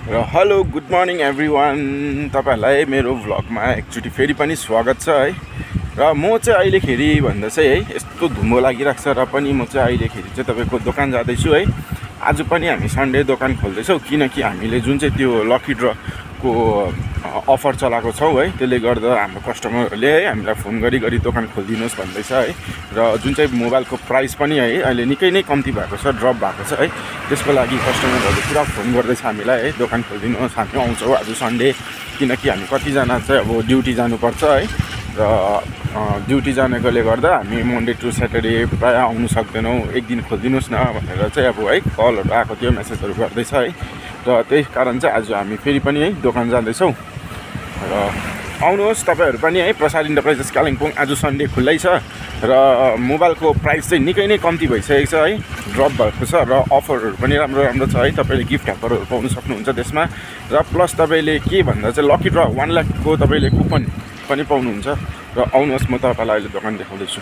र hello good morning everyone, तपाईँहरूलाई मेरो भ्लगमा एकचोटि फेरि पनि स्वागत छ है। र म चाहिँ अहिलेखेरि भन्दा चाहिँ है यस्तो धुम्मो लागिरहेको छ र पनि म चाहिँ अहिलेखेरि चाहिँ तपाईँको दोकान जाँदैछु है। आज पनि हामी सन्डे दोकान खोल्दैछौँ किनकि हामीले जुन चाहिँ त्यो लकी ड्रको अफर चलाएको छौँ है, त्यसले गर्दा हाम्रो कस्टमरहरूले है हामीलाई फोन गरी दोकान खोलिदिनुहोस् भन्दैछ है। र जुन चाहिँ मोबाइलको प्राइस पनि है अहिले निकै नै कम्ती भएको छ, ड्रप भएको छ है। त्यसको लागि कस्टमरहरूले पुरा फोन गर्दैछ हामीलाई है, दोकान खोलिदिनुहोस्, हामी आउँछौँ आज सन्डे। किनकि हामी कतिजना चाहिँ अब ड्युटी जानुपर्छ है, र ड्युटी जानेकोले गर्दा हामी मन्डे टु स्याटरडे प्रायः आउनु सक्दैनौँ। एक दिन खोलिदिनुहोस् न भनेर चाहिँ अब है कलहरू आएको थियो, मेसेजहरू गर्दैछ है। र त्यही कारण चाहिँ आज हामी फेरि पनि है दोकान जाँदैछौँ। र आउनुहोस् तपाईँहरू पनि है, प्रसाद इन्टरप्राइजेस कालिम्पोङ आज सन्डे खुल्लै छ र मोबाइलको प्राइस चाहिँ निकै नै कम्ती भइसकेको छ है, ड्रप भएको छ र अफरहरू पनि राम्रो छ है। तपाईँले गिफ्ट ह्याम्परहरू पाउनु सक्नुहुन्छ त्यसमा। र प्लस तपाईँले के भन्दा चाहिँ लकी ड्र 1 लाखको तपाईँले कुपन पनि पाउनुहुन्छ। र आउनुहोस्, म तपाईँलाई अहिले दोकान देखाउँदैछु।